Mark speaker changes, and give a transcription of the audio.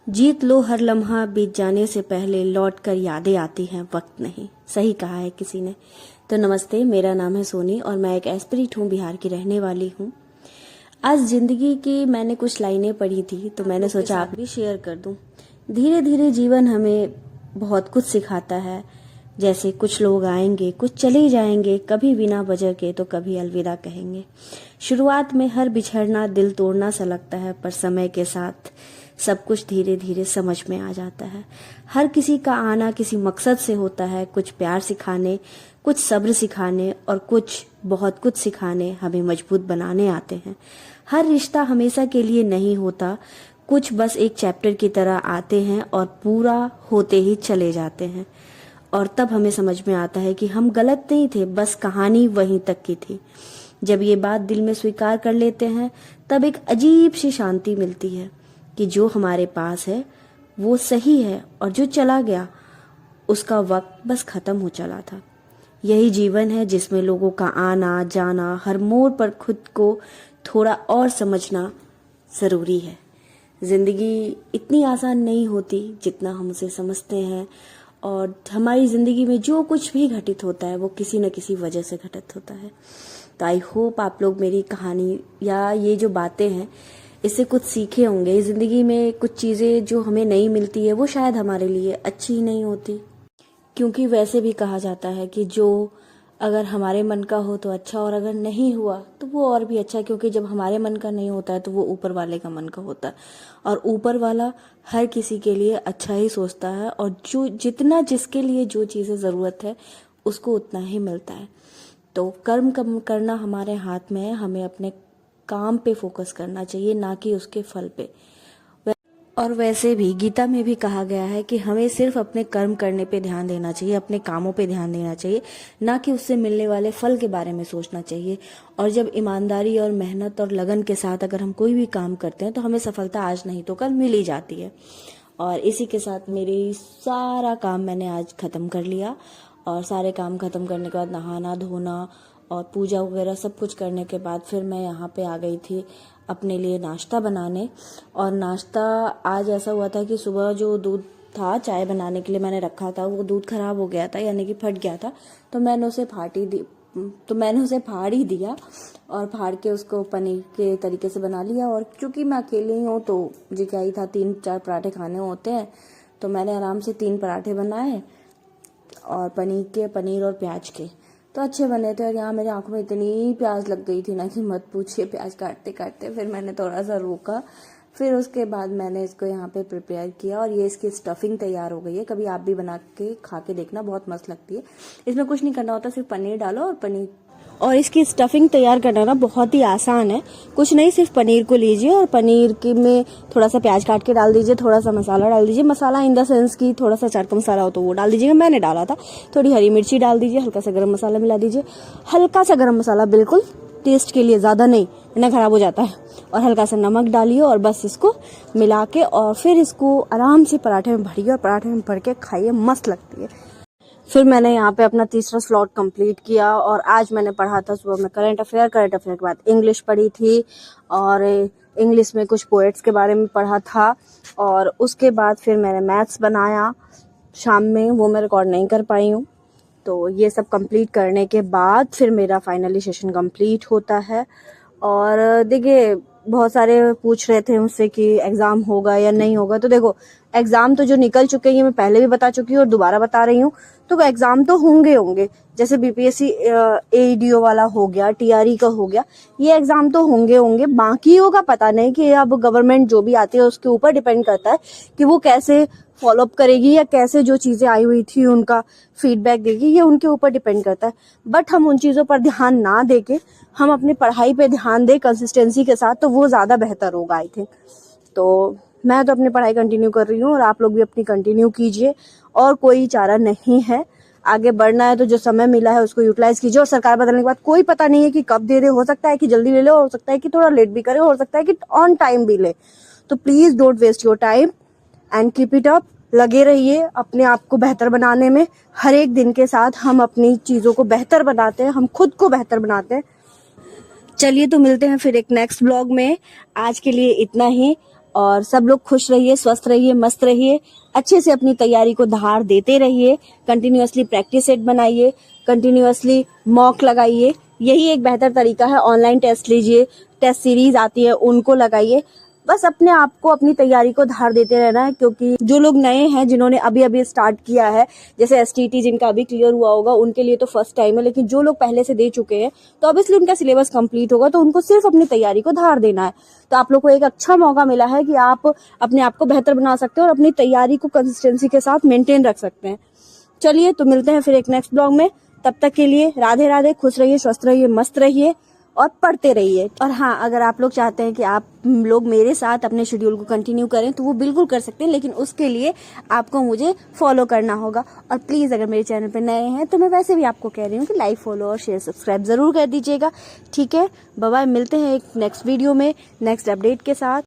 Speaker 1: जीत लो हर लम्हा, बीत जाने से पहले लौट कर यादें आती हैं, वक्त नहीं। सही कहा है किसी ने। तो नमस्ते, मेरा नाम है सोनी और मैं एक एस्पिरिट हूँ, बिहार की रहने वाली हूँ। आज जिंदगी की मैंने कुछ लाइनें पढ़ी थी तो मैंने सोचा आप भी शेयर कर दूं। धीरे धीरे जीवन हमें बहुत कुछ सिखाता है। जैसे कुछ लोग आएंगे, कुछ चले जाएंगे, कभी बिना वजह के तो कभी अलविदा कहेंगे। शुरुआत में हर बिछड़ना दिल तोड़ना सा लगता है, पर समय के साथ सब कुछ धीरे धीरे समझ में आ जाता है। हर किसी का आना किसी मकसद से होता है, कुछ प्यार सिखाने, कुछ सब्र सिखाने और कुछ बहुत कुछ सिखाने, हमें मजबूत बनाने आते हैं। हर रिश्ता हमेशा के लिए नहीं होता, कुछ बस एक चैप्टर की तरह आते हैं और पूरा होते ही चले जाते हैं। और तब हमें समझ में आता है कि हम गलत नहीं थे, बस कहानी वहीं तक की थी। जब ये बात दिल में स्वीकार कर लेते हैं तब एक अजीब सी शांति मिलती है कि जो हमारे पास है वो सही है और जो चला गया उसका वक्त बस खत्म हो चला था। यही जीवन है जिसमें लोगों का आना जाना, हर मोड़ पर खुद को थोड़ा और समझना जरूरी है। जिंदगी इतनी आसान नहीं होती जितना हम उसे समझते हैं, और हमारी जिंदगी में जो कुछ भी घटित होता है वो किसी न किसी वजह से घटित होता है। तो आई होप आप लोग मेरी कहानी या ये जो बातें हैं इससे कुछ सीखे होंगे। जिंदगी में कुछ चीजें जो हमें नहीं मिलती है वो शायद हमारे लिए अच्छी ही नहीं होती, क्योंकि वैसे भी कहा जाता है कि जो अगर हमारे मन का हो तो अच्छा, और अगर नहीं हुआ तो वो और भी अच्छा, क्योंकि जब हमारे मन का नहीं होता है तो वो ऊपर वाले का मन का होता है, और ऊपर वाला हर किसी के लिए अच्छा ही सोचता है, और जो जितना जिसके लिए जो चीज़ें ज़रूरत है उसको उतना ही मिलता है। तो कर्म कम करना हमारे हाथ में है, हमें अपने काम पे फोकस करना चाहिए, ना कि उसके फल पे। और वैसे भी गीता में भी कहा गया है कि हमें सिर्फ अपने कर्म करने पे ध्यान देना चाहिए, अपने कामों पे ध्यान देना चाहिए, ना कि उससे मिलने वाले फल के बारे में सोचना चाहिए। और जब ईमानदारी और मेहनत और लगन के साथ अगर हम कोई भी काम करते हैं तो हमें सफलता आज नहीं तो कल मिल ही जाती है। और इसी के साथ मेरी सारा काम मैंने आज खत्म कर लिया, और सारे काम खत्म करने के बाद नहाना धोना और पूजा वगैरह सब कुछ करने के बाद फिर मैं यहाँ पे आ गई थी अपने लिए नाश्ता बनाने। और नाश्ता आज ऐसा हुआ था कि सुबह जो दूध था चाय बनाने के लिए मैंने रखा था वो दूध खराब हो गया था, यानी कि फट गया था, तो मैंने उसे फाड़ ही दिया और फाड़ के उसको पनीर के तरीके से बना लिया। और चूंकि मैं अकेली ही हूँ तो मुझे क्या ही था, 3-4 पराठे खाने होते हैं, तो मैंने आराम से 3 पराठे बनाए और पनीर और प्याज के, तो अच्छे बने थे। और यहाँ मेरी आंखों में इतनी प्याज लग गई थी ना कि मत पूछिए, प्याज काटते काटते फिर मैंने थोड़ा सा रोका, फिर उसके बाद मैंने इसको यहाँ पे प्रिपेयर किया और ये इसकी स्टफिंग तैयार हो गई है। कभी आप भी बना के खा के देखना, बहुत मस्त लगती है। इसमें कुछ नहीं करना होता, सिर्फ पनीर डालो और इसकी स्टफिंग तैयार करना ना बहुत ही आसान है। कुछ नहीं, सिर्फ पनीर को लीजिए और पनीर के में थोड़ा सा प्याज काट के डाल दीजिए, थोड़ा सा मसाला डाल दीजिए, मसाला इन द सेंस की थोड़ा सा चाट का मसाला हो तो वो डाल दीजिएगा, मैंने डाला था। थोड़ी हरी मिर्ची डाल दीजिए, हल्का सा गरम मसाला मिला दीजिए, हल्का सा गरम मसाला बिल्कुल टेस्ट के लिए, ज्यादा नहीं वरना खराब हो जाता है, और हल्का सा नमक डालिए और बस इसको मिला के और फिर इसको आराम से पराठे में भरिए और पराठे में भर के खाइए, मस्त लगती है। फिर मैंने यहाँ पे अपना तीसरा स्लॉट कंप्लीट किया और आज मैंने पढ़ा था सुबह में करंट अफेयर के बाद इंग्लिश पढ़ी थी, और इंग्लिश में कुछ पोएट्स के बारे में पढ़ा था, और उसके बाद फिर मैंने मैथ्स बनाया शाम में, वो मैं रिकॉर्ड नहीं कर पाई हूँ। तो ये सब कंप्लीट करने के बाद फिर मेरा फाइनली सेशन कंप्लीट होता है। और देखिए बहुत सारे पूछ रहे थे मुझसे कि एग्जाम होगा या नहीं होगा, तो देखो एग्जाम तो जो निकल चुके हैं मैं पहले भी बता चुकी हूँ और दोबारा बता रही हूँ, तो एग्जाम तो होंगे। जैसे बीपीएससी एईडीओ वाला हो गया, टीआरई का हो गया, ये एग्जाम तो होंगे। बाकी होगा पता नहीं, कि अब गवर्नमेंट जो भी आती है उसके ऊपर डिपेंड करता है कि वो कैसे फॉलोअप करेगी या कैसे जो चीजें आई हुई थी उनका फीडबैक देगी, ये उनके ऊपर डिपेंड करता है। बट हम उन चीजों पर ध्यान ना देके हम अपनी पढ़ाई पे ध्यान दें कंसिस्टेंसी के साथ, तो वो ज्यादा बेहतर होगा आई थिंक। तो मैं तो अपनी पढ़ाई कंटिन्यू कर रही हूँ और आप लोग भी अपनी कंटिन्यू कीजिए, और कोई चारा नहीं है, आगे बढ़ना है तो जो समय मिला है उसको यूटिलाइज कीजिए। और सरकार बदलने के बाद कोई पता नहीं है कि कब दे दे, हो सकता है कि जल्दी ले लो, हो सकता है कि थोड़ा लेट भी करे, हो सकता है कि ऑन टाइम भी ले। तो please don't waste your time and keep it up. लगे रहिए अपने आप को बेहतर बनाने में, हर एक दिन के साथ हम अपनी चीजों को बेहतर बनाते हैं, हम खुद को बेहतर बनाते हैं। चलिए तो मिलते हैं फिर एक नेक्स्ट ब्लॉग में, आज के लिए इतना ही। और सब लोग खुश रहिए, स्वस्थ रहिए, मस्त रहिए, अच्छे से अपनी तैयारी को धार देते रहिए, कंटिन्यूअसली प्रैक्टिस सेट बनाइए, कंटिन्यूअसली मॉक लगाइए। यही एक बेहतर तरीका है। ऑनलाइन टेस्ट लीजिए, टेस्ट सीरीज आती है उनको लगाइए। बस अपने आप को, अपनी तैयारी को धार देते रहना है, क्योंकि जो लोग नए हैं, जिन्होंने अभी अभी स्टार्ट किया है, जैसे एसटीटी जिनका अभी क्लियर हुआ होगा, उनके लिए तो फर्स्ट टाइम है, लेकिन जो लोग पहले से दे चुके हैं तो ऑब्वियसली उनका सिलेबस कंप्लीट होगा, तो उनको सिर्फ अपनी तैयारी को धार देना है। तो आप लोग को एक अच्छा मौका मिला है कि आप अपने आप को बेहतर बना सकते हैं और अपनी तैयारी को कंसिस्टेंसी के साथ मेंटेन रख सकते हैं। चलिए, तो मिलते हैं फिर एक नेक्स्ट ब्लॉग में। तब तक के लिए राधे राधे, खुश रहिए, स्वस्थ रहिए, मस्त रहिए और पढ़ते रहिए। और हाँ, अगर आप लोग चाहते हैं कि आप लोग मेरे साथ अपने शेड्यूल को कंटिन्यू करें तो वो बिल्कुल कर सकते हैं, लेकिन उसके लिए आपको मुझे फॉलो करना होगा। और प्लीज़ अगर मेरे चैनल पे नए हैं तो मैं वैसे भी आपको कह रही हूँ कि लाइक, फॉलो और शेयर, सब्सक्राइब ज़रूर कर दीजिएगा। ठीक है, बाय बाय, मिलते हैं एक नेक्स्ट वीडियो में नेक्स्ट अपडेट के साथ।